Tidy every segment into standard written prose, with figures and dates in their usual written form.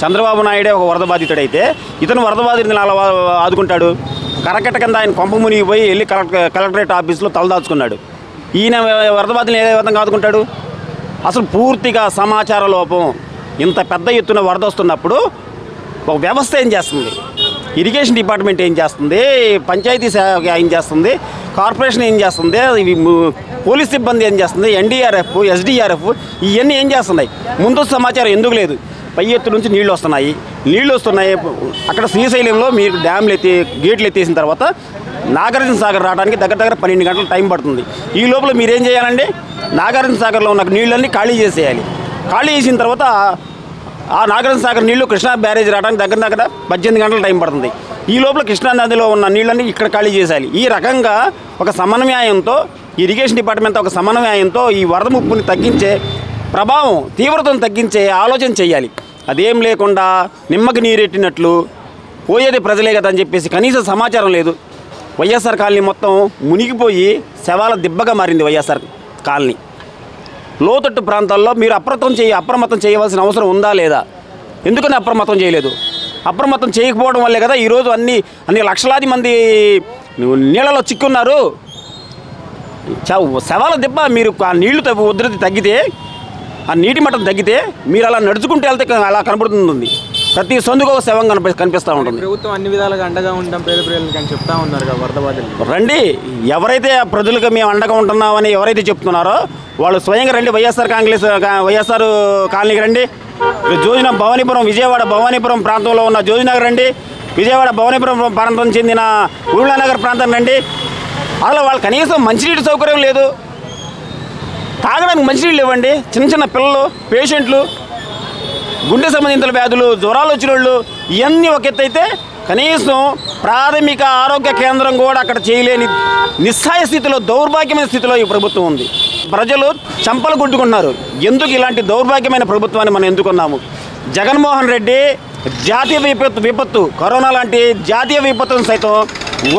చంద్రబాబు నాయుడే ఒక వరద బాధితుడైతే ఇతను వరద బాధితుడిని అలా ఆదుకుంటాడు? కరకట్ట కింద ఆయన కొంప మునిగిపోయి వెళ్ళి కలెక్టరేట్ ఆఫీస్లో తలదాచుకున్నాడు. ఈయన వరద బాధితులను ఏ విధంగా ఆదుకుంటాడు? అసలు పూర్తిగా సమాచార లోపం. ఇంత పెద్ద ఎత్తున వరద వస్తున్నప్పుడు ఒక వ్యవస్థ ఏం చేస్తుంది? ఇరిగేషన్ డిపార్ట్మెంట్ ఏం చేస్తుంది? పంచాయతీ శాఖ ఏం చేస్తుంది? కార్పొరేషన్ ఏం చేస్తుంది? పోలీస్ సిబ్బంది ఏం చేస్తుంది? ఎన్డీఆర్ఎఫ్, ఎస్డీఆర్ఎఫ్ ఇవన్నీ ఏం చేస్తున్నాయి? ముందు సమాచారం ఎందుకు లేదు? పై ఎత్తు నుంచి నీళ్లు వస్తున్నాయి. అక్కడ శ్రీశైలంలో మీరు డ్యామ్లు గేట్లు ఎత్తేసిన తర్వాత నాగార్జున సాగర్ రావడానికి దగ్గర 12 గంటల టైం పడుతుంది. ఈ లోపల మీరేం చేయాలండి? నాగార్జున సాగర్లో ఉన్న నీళ్ళన్నీ ఖాళీ చేసేయాలి. ఖాళీ చేసిన తర్వాత ఆ నాగార్జున సాగర్ నీళ్లు కృష్ణా బ్యారేజ్ రావడానికి దగ్గర 18 గంటల టైం పడుతుంది. ఈ లోపల కృష్ణా నదిలో ఉన్న నీళ్ళన్నీ ఇక్కడ ఖాళీ చేసేయాలి. ఈ రకంగా ఒక సమన్వయంతో ఇరిగేషన్ డిపార్ట్మెంట్ ఒక సమన్వయంతో ఈ వరద ముప్పుని తగ్గించే ప్రభావం తీవ్రతను తగ్గించే ఆలోచన చేయాలి. అదేం లేకుండా నిమ్మకి నీరెట్టినట్లు పోయేది ప్రజలే కదా అని చెప్పేసి కనీస సమాచారం లేదు. వైఎస్ఆర్ కాలనీ మొత్తం మునిగిపోయి శవాల దిబ్బగా మారింది. వైఎస్ఆర్ కాలనీ లోతట్టు ప్రాంతాల్లో మీరు అప్రమత్తం చేయవలసిన అవసరం ఉందా లేదా? ఎందుకని అప్రమత్తం చేయలేదు? అప్రమత్తం చేయకపోవడం వల్లే కదా ఈరోజు అన్ని లక్షలాది మంది నీళ్ళలో చిక్కున్నారు. శవాల దిబ్బ మీరు ఆ నీళ్లు ఉధృతి తగ్గితే, ఆ నీటి మట్టం తగ్గితే మీరు అలా నడుచుకుంటూ వెళ్తే అలా కనబడుతుంది. ప్రతి సందుకు ఒక శవం కనిపిస్తూ ఉంటుంది. ప్రభుత్వం అన్ని విధాలుగా అండగా ఉంటాం పేద ప్రజలకు అని చెప్తా ఉన్నారు కదా వరద బాధితులు. రండి, ఎవరైతే ప్రజలకు మేము అండగా ఉంటున్నామని ఎవరైతే చెప్తున్నారో వాళ్ళు స్వయంగా రండి. వైఎస్ఆర్ కాలనీకి రండి. విజయవాడ భవానీపురం ప్రాంతంలో ఉన్న జోజినగర్ రండి. విజయవాడ భవానీపురం ప్రాంతం చెందిన ఊళ్ళనగర్ ప్రాంతం రండి. అసలు వాళ్ళు కనీసం మంచినీటి సౌకర్యం లేదు. తాగడానికి మంచినీళ్ళు ఇవ్వండి. చిన్న పిల్లలు, పేషెంట్లు, గుండె సంబంధిత వ్యాధులు, జ్వరాలు వచ్చిన వాళ్ళు ఇవన్నీ ఒక ఎత్తు అయితే కనీసం ప్రాథమిక ఆరోగ్య కేంద్రం కూడా అక్కడ చేయలేని నిస్సాయ స్థితిలో, దౌర్భాగ్యమైన స్థితిలో ఈ ప్రభుత్వం ఉంది. ప్రజలు చంపలు కొట్టుకుంటున్నారు. ఎందుకు ఇలాంటి దౌర్భాగ్యమైన ప్రభుత్వాన్ని మనం ఎందుకున్నాము? జగన్మోహన్ రెడ్డి జాతీయ విపత్తు కరోనా లాంటి జాతీయ విపత్తును సైతం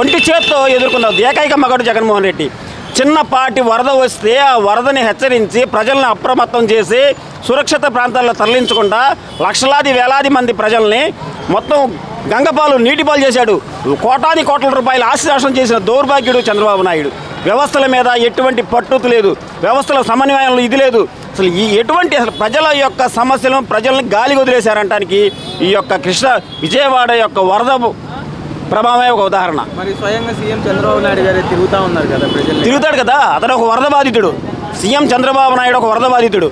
ఒంటి చేత్తో ఎదుర్కొన్న ఏకైక మగాడు జగన్మోహన్ రెడ్డి. చిన్నపాటి వరద వస్తే ఆ వరదని హెచ్చరించి ప్రజలను అప్రమత్తం చేసి సురక్షిత ప్రాంతాల్లో తరలించకుండా లక్షలాది వేలాది మంది ప్రజల్ని మొత్తం గంగపాలు నీటిపాలు చేశాడు. కోట్ల రూపాయలు ఆశనాశనం చేసిన దౌర్భాగ్యుడు చంద్రబాబు నాయుడు. వ్యవస్థల మీద ఎటువంటి పట్టుదల లేదు, వ్యవస్థల సమన్వయంలో ఇది లేదు. అసలు అసలు ప్రజల యొక్క సమస్యలను ప్రజల్ని గాలికి వదిలేశారంటానికి ఈ యొక్క విజయవాడ యొక్క వరద ప్రభావమే ఒక ఉదాహరణ. మరి స్వయంగా సీఎం చంద్రబాబు నాయుడు గారు తిరుగుతాడు కదా. అతను ఒక వరద బాధితుడు. సీఎం చంద్రబాబు నాయుడు ఒక వరద బాధితుడు.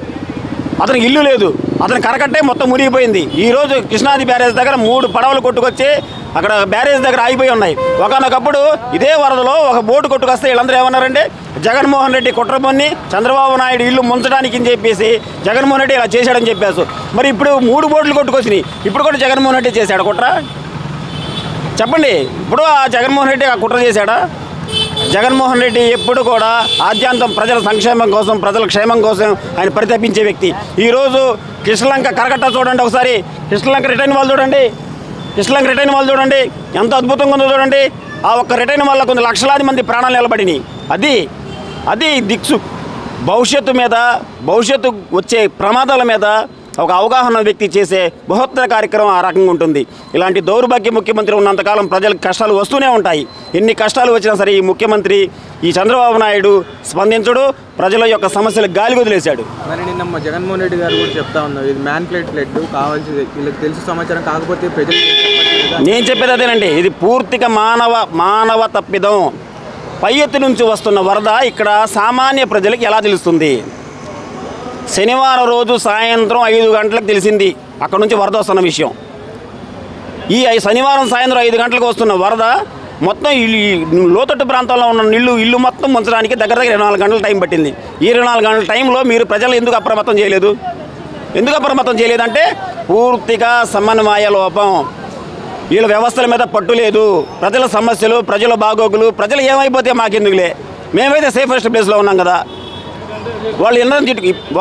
అతనికి ఇల్లు లేదు. అతని కరకట్టే మొత్తం మునిగిపోయింది. ఈరోజు కృష్ణాది బ్యారేజ్ దగ్గర 3 పడవలు కొట్టుకొచ్చి అక్కడ బ్యారేజ్ దగ్గర ఆగిపోయి ఉన్నాయి. ఒకనొకప్పుడు ఇదే వరదలో ఒక బోటు కొట్టుకొస్తే వీళ్ళందరూ ఏమన్నారంటే జగన్మోహన్ రెడ్డి కుట్ర పన్ని చంద్రబాబు నాయుడు ఇల్లు ముంచడానికి అని చెప్పేసి జగన్మోహన్ రెడ్డి ఇలా చేశాడని చెప్పేసి. మరి ఇప్పుడు 3 బోట్లు కొట్టుకొచ్చినాయి. ఇప్పుడు కూడా జగన్మోహన్ రెడ్డి చేశాడు కుట్ర? చెప్పండి. ఇప్పుడు ఆ జగన్మోహన్ రెడ్డి ఆ కుట్ర చేశాడా? జగన్మోహన్ రెడ్డి ఎప్పుడు కూడా ఆద్యాంతం ప్రజల సంక్షేమం కోసం, ప్రజల క్షేమం కోసం ఆయన పరితపించే వ్యక్తి. ఈరోజు కృష్ణలంక కరకట్ట చూడండి, ఒకసారి కృష్ణలంక రిటైన్ వాళ్ళు చూడండి ఎంత అద్భుతంగా ఉందో చూడండి. ఆ ఒక్క రిటైన్ వల్ల కొన్ని లక్షలాది మంది ప్రాణాలు నిలబడినాయి. అది దిక్సు భవిష్యత్తు వచ్చే ప్రమాదాల మీద ఒక అవగాహన వ్యక్తి చేసే బృహత్తర కార్యక్రమం ఆ రకంగా ఉంటుంది. ఇలాంటి దౌర్భాగ్య ముఖ్యమంత్రి ఉన్నంతకాలం ప్రజలకు కష్టాలు వస్తూనే ఉంటాయి. ఎన్ని కష్టాలు వచ్చినా సరే ఈ ముఖ్యమంత్రి, ఈ చంద్రబాబు నాయుడు స్పందించడు, ప్రజల యొక్క సమస్యలకు గాలి వదిలేశాడు. మరి నిన్న జగన్మోహన్ రెడ్డి గారు కూడా చెప్తా ఉన్నారు ఇది మ్యాన్ప్లేట్ కావాల్సి వీళ్ళకి తెలిసి సమాచారం కాకపోతే ప్రజలు. నేను చెప్పేది అదేనండి. ఇది పూర్తిగా మానవ తప్పిదం. పై ఎత్తు నుంచి వస్తున్న వరద ఇక్కడ సామాన్య ప్రజలకు ఎలా తెలుస్తుంది? శనివారం రోజు సాయంత్రం 5 గంటలకు తెలిసింది అక్కడ నుంచి వరద వస్తున్న విషయం. ఈ శనివారం సాయంత్రం 5 గంటలకు వస్తున్న వరద మొత్తం లోతట్టు ప్రాంతంలో ఉన్న ఇల్లు మొత్తం ముంచడానికి దగ్గర 24 గంటల టైం పట్టింది. ఈ 24 గంటల టైంలో మీరు ప్రజలు ఎందుకు అప్రమత్తం చేయలేదంటే పూర్తిగా సమన్వయ లోపం. వీళ్ళ వ్యవస్థల మీద పట్టు లేదు. ప్రజల సమస్యలు, ప్రజల బాగోగులు, ప్రజలు ఏమైపోతే మాకెందుకులే, మేమైతే సేఫెస్ట్ ప్లేస్లో ఉన్నాం కదా. వాళ్ళు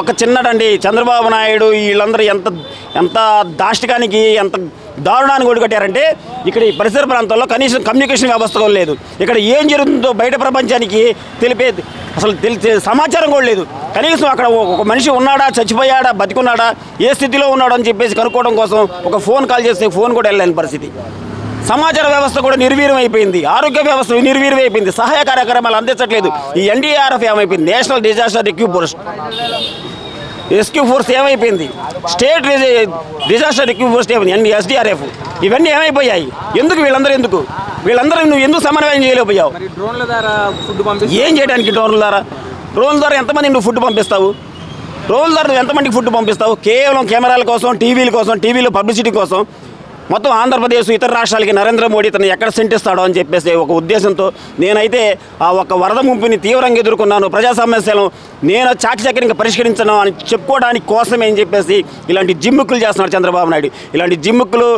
ఒక చిన్నడండి చంద్రబాబు నాయుడు వీళ్ళందరూ ఎంత ఎంత దాష్టికానికి ఎంత దారుణానికి ఒడిగట్టారంటే ఇక్కడ ఈ పరిసర ప్రాంతాల్లో కనీసం కమ్యూనికేషన్ వ్యవస్థ కూడా లేదు. ఇక్కడ ఏం జరుగుతుందో బయట ప్రపంచానికి అసలు సమాచారం కూడా లేదు. కనీసం అక్కడ ఒక మనిషి ఉన్నాడా, చచ్చిపోయాడా, బతికున్నాడా, ఏ స్థితిలో ఉన్నాడో అని చెప్పేసి కనుక్కోవడం కోసం ఒక ఫోన్ కాల్ చేస్తే ఫోన్ కూడా వెళ్ళలేని పరిస్థితి. సమాచార వ్యవస్థ కూడా నిర్వీర్యం అయిపోయింది. ఆరోగ్య వ్యవస్థ నిర్వీర్యం అయిపోయింది. సహాయ కార్యక్రమాలు అందించట్లేదు. ఈ ఎన్డీఆర్ఎఫ్ ఏమైపోయింది, నేషనల్ డిజాస్టర్ రెస్క్యూ ఫోర్స్ ఏమైపోయింది, స్టేట్ డిజాస్టర్ రెస్క్యూ ఫోర్స్ ఏమైంది, ఎస్డీఆర్ఎఫ్ ఇవన్నీ ఏమైపోయాయి? వీళ్ళందరూ నువ్వు ఎందుకు సమన్వయం చేయలేకపోయావు? ఏం చేయడానికి డ్రోన్ల ద్వారా ఎంతమంది నువ్వు ఫుడ్ పంపిస్తావు? డ్రోన్ల ద్వారా నువ్వు ఎంతమందికి ఫుడ్ పంపిస్తావు? కేవలం కెమెరాల కోసం, టీవీలో పబ్లిసిటీ కోసం మొత్తం ఆంధ్రప్రదేశ్ ఇతర రాష్ట్రాలకి నరేంద్ర మోడీ తను ఎక్కడ సెంటిస్తాడో అని చెప్పేసి ఒక ఉద్దేశంతో నేనైతే ఆ ఒక వరద ముంపుని తీవ్రంగా ఎదుర్కొన్నాను. ప్రజా సమస్యలను నేను చాకచక్యంగా పరిష్కరించను అని చెప్పుకోవడానికి కోసమే అని చెప్పేసి ఇలాంటి జిమ్ముక్కులు చేస్తున్నాడు చంద్రబాబు నాయుడు. ఇలాంటి జిమ్ముక్కులు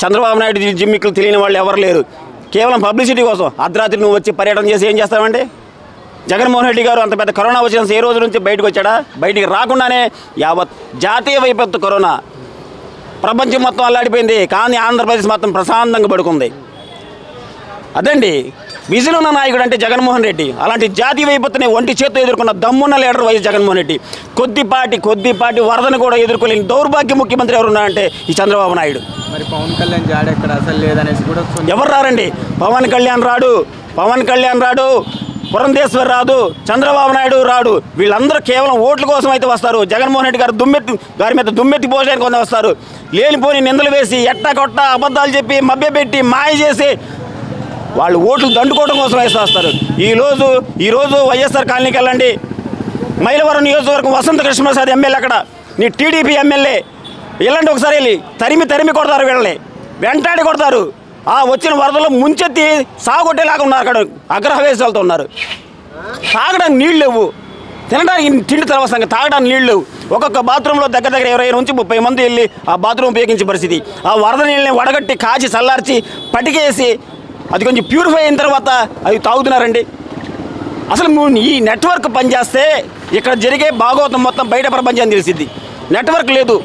చంద్రబాబు నాయుడు జిమ్ముక్కులు తెలియని వాళ్ళు ఎవరు లేరు. కేవలం పబ్లిసిటీ కోసం అర్ధరాత్రి నువ్వు వచ్చి పర్యటన చేసి ఏం చేస్తావండి? జగన్మోహన్ రెడ్డి గారు అంత పెద్ద కరోనా వచ్చిన ఏ రోజు నుంచి బయటకు వచ్చాడా? బయటికి రాకుండానే యావత్ జాతీయ విపత్తు కరోనా ప్రపంచం మొత్తం అల్లాడిపోయింది. కానీ ఆంధ్రప్రదేశ్ మొత్తం ప్రశాంతంగా పడుకుంది. అదండి విజన్ ఉన్న నాయకుడు అంటే జగన్మోహన్ రెడ్డి. అలాంటి జాతీయ విపత్తుని ఒంటి చేత్తో ఎదుర్కొన్న దమ్మున్న లీడర్ వైఎస్ జగన్మోహన్ రెడ్డి. కొద్దిపాటి వరదను కూడా ఎదుర్కోలేని దౌర్భాగ్య ముఖ్యమంత్రి ఎవరు ఉన్నారంటే ఈ చంద్రబాబు నాయుడు. మరి పవన్ కళ్యాణ్ జాడ ఎక్కడ అసలు లేదనేసి కూడా ఎవరు రారండి? పవన్ కళ్యాణ్ రాడు, పురంధేశ్వర్ రాదు, చంద్రబాబు నాయుడు రాడు. వీళ్ళందరూ కేవలం ఓట్ల కోసం అయితే వస్తారు. జగన్మోహన్ రెడ్డి గారి మీద దుమ్మెత్తి పోసేయడానికి కొంత వస్తారు. లేనిపోని నిందలు వేసి ఎట్టకొట్ట అబద్ధాలు చెప్పి మభ్యపెట్టి మాయ చేసి వాళ్ళు ఓట్లు దండుకోవడం కోసం వేసి వస్తారు. ఈరోజు వైఎస్ఆర్ కాలనీకి వెళ్ళండి. మైలవరం నియోజకవర్గం వసంత కృష్ణప్రసాద్ ఎమ్మెల్యే అక్కడ, నీ టీడీపీ ఎమ్మెల్యే వెళ్ళండి ఒకసారి. వెళ్ళి తరిమి కొడతారు, వీళ్ళని వెంటాడి కొడతారు. ఆ వచ్చిన వరదలో ముంచెత్తి సాగొట్టేలాగా ఉన్నారు. అక్కడ అగ్రహవేశాలతో ఉన్నారు. తాగడానికి నీళ్ళు లేవు, తినడానికి తిండి తర్వాత తాగడానికి నీళ్ళు లేవు. ఒక్కొక్క బాత్రూంలో దగ్గర 20 నుంచి 30 మంది వెళ్ళి ఆ బాత్రూమ్ ఉపయోగించే పరిస్థితి. ఆ వరద నీళ్ళని వడగట్టి కాచి చల్లార్చి పటికేసి అది కొంచెం ప్యూరిఫై అయిన తర్వాత అవి తాగుతున్నారండి. అసలు ఈ నెట్వర్క్ పనిచేస్తే ఇక్కడ జరిగే భాగవతం మొత్తం బయట ప్రపంచాన్ని తెలిసిద్ది. నెట్వర్క్ లేదు.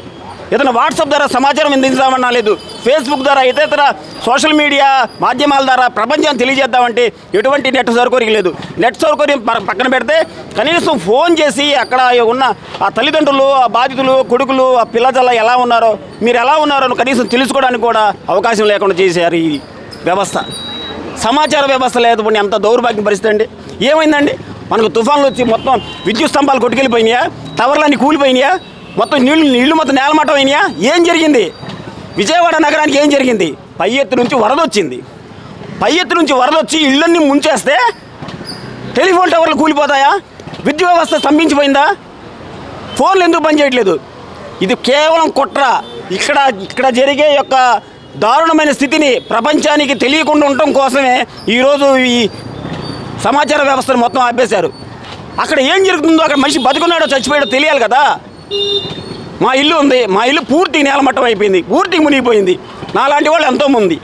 ఏదైనా వాట్సాప్ ద్వారా సమాచారం అందించామన్నా లేదు, ఫేస్బుక్ ద్వారా ఇతర సోషల్ మీడియా మాధ్యమాల ద్వారా ప్రపంచాన్ని తెలియజేద్దామంటే ఎటువంటి నెట్ సౌకర్యం లేదు. నెట్ సౌకర్యం పక్కన పెడితే కనీసం ఫోన్ చేసి అక్కడ ఉన్న ఆ తల్లిదండ్రులు, ఆ బాధితులు, కొడుకులు, ఆ పిల్లజల్ల ఎలా ఉన్నారో, మీరు ఎలా ఉన్నారో కనీసం తెలుసుకోవడానికి కూడా అవకాశం లేకుండా చేశారు ఈ వ్యవస్థ. సమాచార వ్యవస్థ లేకపోతే ఎంత దౌర్భాగ్య పరిస్థితి అండి. ఏమైందండి? మనకు తుఫాన్లు వచ్చి మొత్తం విద్యుత్ స్తంభాలు కొట్టుకెళ్ళిపోయినాయా? టవర్లన్నీ కూలిపోయినాయా? మొత్తం నీళ్లు మొత్తం నేలమట్టం అయినాయా? ఏం జరిగింది? విజయవాడ నగరానికి ఏం జరిగింది? పై ఎత్తు నుంచి వరద వచ్చి ఇళ్ళన్నీ ముంచేస్తే టెలిఫోన్ టవర్లు కూలిపోతాయా? విద్యుత్ వ్యవస్థ స్తంభించిపోయిందా? ఫోన్లు ఎందుకు పనిచేయట్లేదు? ఇది కేవలం కుట్ర. ఇక్కడ జరిగే యొక్క దారుణమైన స్థితిని ప్రపంచానికి తెలియకుండా ఉండటం కోసమే ఈరోజు ఈ సమాచార వ్యవస్థను మొత్తం ఆపేశారు. అక్కడ ఏం జరుగుతుందో, అక్కడ మనిషి బతుకున్నాడో చచ్చిపోయాడో తెలియాలి కదా. మా ఇల్లు ఉంది, మా ఇల్లు పూర్తి నేలమట్టం అయిపోయింది, పూర్తి మునిగిపోయింది. నాలాంటి వాళ్ళు ఎంతోమంది,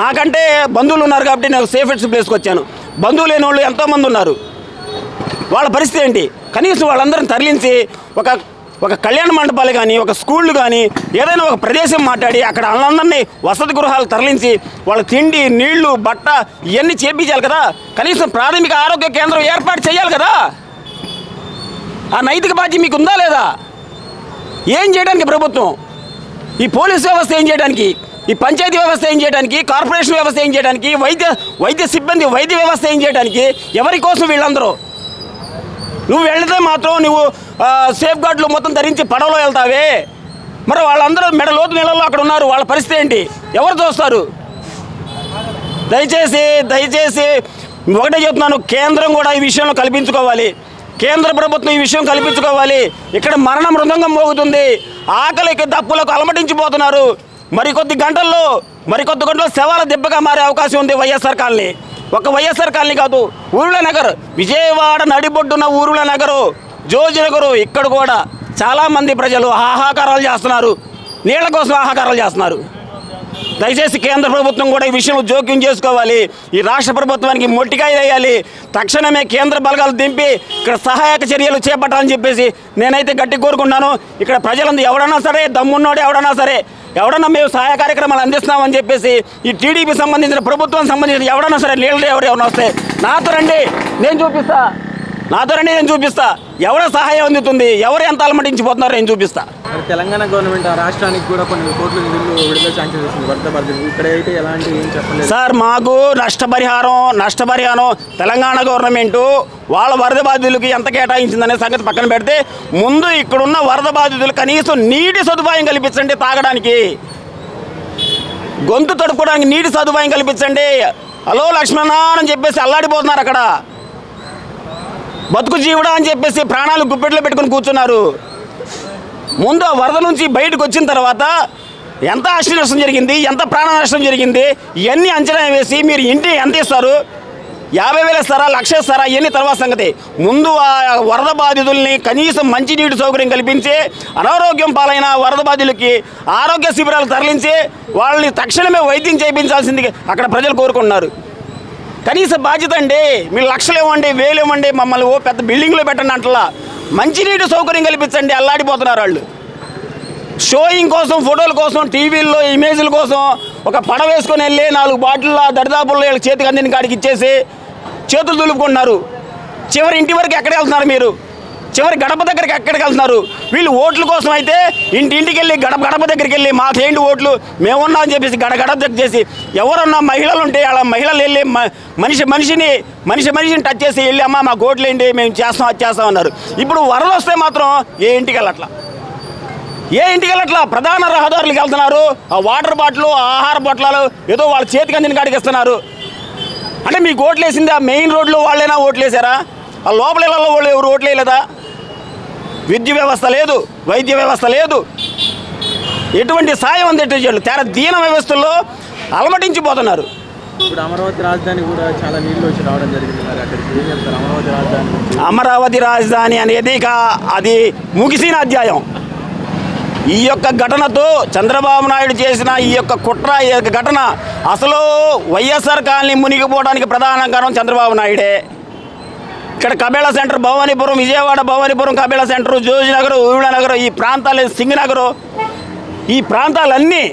నాకంటే బంధువులు ఉన్నారు కాబట్టి నేను సేఫెస్ట్ ప్లేస్కి వచ్చాను. బంధువులు లేని వాళ్ళు ఎంతోమంది ఉన్నారు. వాళ్ళ పరిస్థితి ఏంటి? కనీసం వాళ్ళందరిని తరలించి ఒక కళ్యాణ మండపాలు కానీ, ఒక స్కూళ్ళు కానీ, ఏదైనా ఒక ప్రదేశం మాట్లాడి అక్కడ వాళ్ళందరినీ వసతి గృహాలు తరలించి వాళ్ళ తిండి, నీళ్లు, బట్ట ఇవన్నీ చేపించాలి కదా. కనీసం ప్రాథమిక ఆరోగ్య కేంద్రం ఏర్పాటు చేయాలి కదా. ఆ నైతిక బాధ్యత మీకు ఉందా లేదా? ఏం చేయడానికి ప్రభుత్వం? ఈ పోలీస్ వ్యవస్థ ఏం చేయడానికి? ఈ పంచాయతీ వ్యవస్థ ఏం చేయడానికి? కార్పొరేషన్ వ్యవస్థ ఏం చేయడానికి? వైద్య సిబ్బంది వైద్య వ్యవస్థ ఏం చేయడానికి? ఎవరి కోసం వీళ్ళందరూ? నువ్వు వెళితే మాత్రం నువ్వు సేఫ్ గార్డులు మొత్తం ధరించి పడవలో వెళ్తావే, మరి వాళ్ళందరూ మెడలోతు నీళ్ళలో అక్కడ ఉన్నారు. వాళ్ళ పరిస్థితి ఏంటి? ఎవరు చూస్తారు? దయచేసి ఒకటే చెప్తున్నాను, కేంద్రం కూడా ఈ విషయంలో కల్పించుకోవాలి. కేంద్ర ప్రభుత్వం ఈ విషయం కల్పించుకోవాలి. ఇక్కడ మరణ మృదంగం మోగుతుంది. ఆకలికి దప్పులకు అలమటించిపోతున్నారు. మరికొద్ది గంటల్లో శవాల దెబ్బగా మారే అవకాశం ఉంది వైఎస్ఆర్ కాలనీ. ఒక వైఎస్ఆర్ కాలనీ కాదు, ఊరుల నగర్, విజయవాడ నడిబొడ్డున్న ఊరుల నగరు, జోజి నగరు, ఇక్కడ కూడా చాలామంది ప్రజలు హాహాకారాలు చేస్తున్నారు. నీళ్ల కోసం హాహాకారాలు చేస్తున్నారు. దయచేసి కేంద్ర ప్రభుత్వం కూడా ఈ విషయంలో జోక్యం చేసుకోవాలి. ఈ రాష్ట్ర ప్రభుత్వానికి మొట్టికాయ వేయాలి. తక్షణమే కేంద్ర బలగాలు దింపి ఇక్కడ సహాయక చర్యలు చేపట్టాలని చెప్పేసి నేనైతే గట్టి కోరుకున్నాను. ఇక్కడ ప్రజలందరూ ఎవడన్నా సరే, దమ్మున్నోడు ఎవడన్నా సరే, ఎవడన్నా మేము సహాయ కార్యక్రమాలు అందిస్తున్నామని చెప్పేసి ఈ టీడీపీ సంబంధించిన ప్రభుత్వం సంబంధించిన ఎవడన్నా సరే లీడర్ ఎవరైనా వస్తే నాతో రండి, నేను చూపిస్తా. ఎవడ సహాయం అందుతుంది, ఎవరు ఎంత అలమటించిపోతున్నారో నేను చూపిస్తా. తెలంగాణ గవర్నమెంట్ ఆ రాష్ట్రానికి కూడా కొన్ని కోట్ల నిధులు విడుదల శాంక్షన్ చేసింది వరద బాధితులు. ఇక్కడ అయితే ఎలాంటి ఏం చెప్పలేదు సార్. మాకు నష్టపరిహారం తెలంగాణ గవర్నమెంటు వాళ్ళ వరద బాధితులకి ఎంత కేటాయించిందనే సంగతి పక్కన పెడితే ముందు ఇక్కడున్న వరద బాధితులు కనీసం నీటి సదుపాయం కల్పించండి. తాగడానికి, గొంతు తడుపుకోవడానికి నీటి సదుపాయం కల్పించండి. హలో లక్ష్మణ అని చెప్పేసి అల్లాడిపోతున్నారు. అక్కడ బతుకు జీవుడా అని చెప్పేసి ప్రాణాలు గుప్పెట్లో పెట్టుకుని కూర్చున్నారు. ముందు ఆ వరద నుంచి బయటకు వచ్చిన తర్వాత ఎంత ఆస్తి నష్టం జరిగింది, ఎంత ప్రాణ నష్టం జరిగింది, ఇవన్నీ అంచనా వేసి మీరు ఇంటి ఎంత ఇస్తారు, 50,000 ఇస్తారా, 1,00,000 ఇస్తారా, ఇవన్నీ తర్వాత సంగతి. ముందు ఆ వరద బాధితుల్ని కనీసం మంచినీటి సౌకర్యం కల్పించి అనారోగ్యం పాలైన వరద బాధితులకి ఆరోగ్య శిబిరాలు తరలించి వాళ్ళని తక్షణమే వైద్యం చేయించాల్సింది అక్కడ ప్రజలు కోరుకుంటున్నారు. కనీస బాధ్యత అండి. మీరు 1,00,000 ఇవ్వండి, 1,000 ఇవ్వండి, మమ్మల్ని పెద్ద బిల్డింగ్లో పెట్టండి అంటలా మంచినీటి సౌకర్యం కల్పించండి. అల్లాడిపోతున్నారు వాళ్ళు. షోయింగ్ కోసం, ఫోటోల కోసం, టీవీల్లో ఇమేజ్ల కోసం ఒక పడవ వేసుకొని వెళ్ళి 4 బాటిళ్ళ దరిదాపుల్లో చేతికి అందిన కాడికి ఇచ్చేసి చేతులు దులుపుకుంటున్నారు. చివరి ఇంటి వరకు ఎక్కడికి వెళ్తున్నారు మీరు? చివరి గడప దగ్గరికి ఎక్కడికి వెళ్తున్నారు? వీళ్ళు ఓట్ల కోసం అయితే ఇంటింటికి వెళ్ళి గడప దగ్గరికి వెళ్ళి మాకేంటి ఓట్లు, మేమున్నా అని చెప్పేసి గడప దగ్గర చేసి ఎవరన్నా మహిళలు ఉంటే అలా మహిళలు వెళ్ళి మనిషిని టచ్ చేసి వెళ్ళి అమ్మ మాకు ఓట్లు ఏంటి, మేము చేస్తాం అది చేస్తాం అన్నారు. ఇప్పుడు వరద వస్తే మాత్రం ఏ ఇంటికి వెళ్ళట్లా ప్రధాన రహదారులకు వెళ్తున్నారు. ఆ వాటర్ బాటిల్, ఆహార పొట్లాలు ఏదో వాళ్ళ చేతికి అందిన కాడికి ఇస్తున్నారు. అంటే మీకు ఓట్లు వేసింది ఆ మెయిన్ రోడ్లో వాళ్ళైనా ఓట్లు వేసారా? ఆ లోపల ఇళ్లలో వాళ్ళు ఎవరు ఓట్లు వేయలేదా? విద్య వ్యవస్థ లేదు, వైద్య వ్యవస్థ లేదు, ఎటువంటి సాయం అందేటట్లు తేర దీన వ్యవస్థల్లో అలమటించిపోతున్నారు. ఇప్పుడు అమరావతి రాజధాని కూడా చాలా నీళ్ళు వచ్చి రావడం జరిగింది. మరి అక్కడికి ఏం చెప్తారు? అమరావతి రాజధాని అనేది అది ముగిసిన అధ్యాయం. ఈ యొక్క ఘటనతో చంద్రబాబు నాయుడు చేసిన ఈ యొక్క కుట్ర, ఈ యొక్క ఘటన అసలు వైఎస్ఆర్ కాలనీ మునిగిపోవడానికి ప్రధాన కారణం చంద్రబాబు నాయుడే. ఇక్కడ కబేళా సెంటర్, భవానీపురం, విజయవాడ భవానీపురం కబేళా సెంటర్, జోజినగర్, ఊళ్ళనగర్, ఈ ప్రాంతాలు, సింగనగర్, ఈ ప్రాంతాలన్నీ,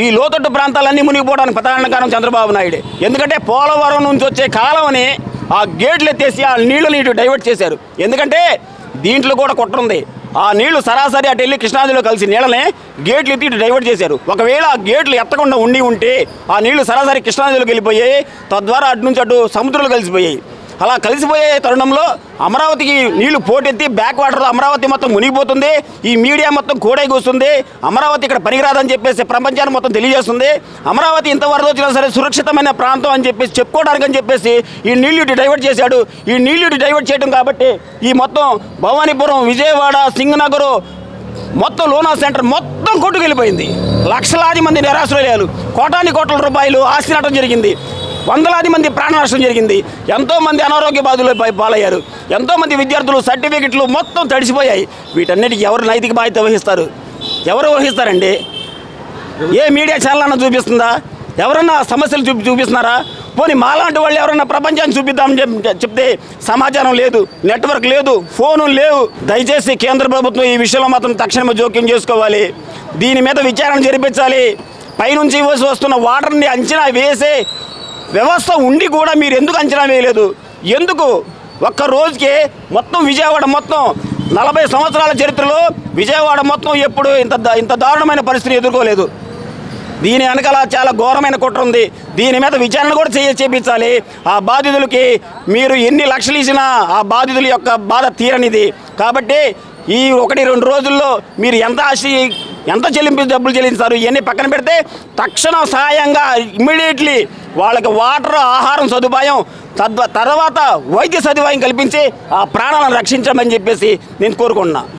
ఈ లోతట్టు ప్రాంతాలన్నీ మునిగిపోవడానికి ప్రధాన కారణం చంద్రబాబు నాయుడే. ఎందుకంటే పోలవరం నుంచి వచ్చే కాలువని ఆ గేట్లు ఎత్తేసి ఆ నీళ్ళని ఇటు డైవర్ట్ చేశారు. ఎందుకంటే దీంట్లో కూడా కుట్ర ఉంది. ఆ నీళ్లు సరాసరి అటు వెళ్ళి కృష్ణానదిలో కలిసి నీళ్ళని గేట్లు ఎత్తి ఇటు డైవర్ట్ చేశారు. ఒకవేళ ఆ గేట్లు ఎత్తకుండా ఉంటే ఆ నీళ్లు సరాసరి కృష్ణానదిలోకి వెళ్ళిపోయాయి. తద్వారా అటు నుంచి అటు సముద్రంలో కలిసిపోయాయి. అలా కలిసిపోయే తరుణంలో అమరావతికి నీళ్లు పోటెత్తి బ్యాక్ వాటర్లో అమరావతి మొత్తం మునిగిపోతుంది. ఈ మీడియా మొత్తం కోడై కూస్తుంది. అమరావతి ఇక్కడ పనికిరాదని చెప్పేసి ప్రపంచాన్ని మొత్తం తెలియజేస్తుంది. అమరావతి ఇంత వరద వచ్చినా సరే సురక్షితమైన ప్రాంతం అని చెప్పేసి చెప్పుకోవడానికి అని చెప్పేసి ఈ నీళ్లు ఇటు డైవర్ట్ చేశాడు. ఈ నీళ్లు ఇటు డైవర్ట్ చేయడం కాబట్టి ఈ మొత్తం భవానీపురం, విజయవాడ, సింగనగర్, మొత్తం లోనా సెంటర్ మొత్తం కొట్టుకెళ్ళిపోయింది. లక్షలాది మంది నిరాశ్రయాలు, కోట్ల రూపాయలు ఆస్తి నష్టం జరిగింది. వందలాది మంది ప్రాణ నష్టం జరిగింది. ఎంతోమంది అనారోగ్య బాధలు పాలయ్యారు. ఎంతోమంది విద్యార్థులు సర్టిఫికెట్లు మొత్తం తడిసిపోయాయి. వీటన్నిటికీ ఎవరు నైతిక బాధ్యత వహిస్తారు? ఎవరు వహిస్తారండి? ఏ మీడియా ఛానల్ అన్నా చూపిస్తుందా? ఎవరన్నా సమస్యలు చూపిస్తున్నారా? పోనీ మాలాంటి వాళ్ళు ఎవరన్నా ప్రపంచాన్ని చూపిద్దామని చెప్తే సమాచారం లేదు, నెట్వర్క్ లేదు, ఫోను లేవు. దయచేసి కేంద్ర ప్రభుత్వం ఈ విషయంలో మాత్రం తక్షణమే జోక్యం చేసుకోవాలి. దీని మీద విచారణ జరిపించాలి. పైనుంచి వస్తున్న వాటర్ని అంచనా వేసే వ్యవస్థ ఉండి కూడా మీరు ఎందుకు అంచనా వేయలేదు? ఎందుకు ఒక్క రోజుకి మొత్తం విజయవాడ మొత్తం 40 సంవత్సరాల చరిత్రలో విజయవాడ మొత్తం ఎప్పుడు ఇంత దారుణమైన పరిస్థితిని ఎదుర్కోలేదు. దీని వెనకాల చాలా ఘోరమైన కుట్ర ఉంది. దీని మీద విచారణ కూడా చేపించాలి. ఆ బాధితులకి మీరు ఎన్ని లక్షలు ఇచ్చినా ఆ బాధితుల యొక్క బాధ తీరనిది. కాబట్టి ఈ 1-2 రోజుల్లో మీరు ఎంత డబ్బులు చెల్లించారు ఇవన్నీ పక్కన పెడితే తక్షణ సహాయంగా ఇమ్మీడియట్లీ వాళ్ళకి వాటర్, ఆహారం సదుపాయం, తర్వాత వైద్య సదుపాయం కల్పించి ఆ ప్రాణాలను రక్షించమని చెప్పేసి నేను కోరుకుంటున్నా.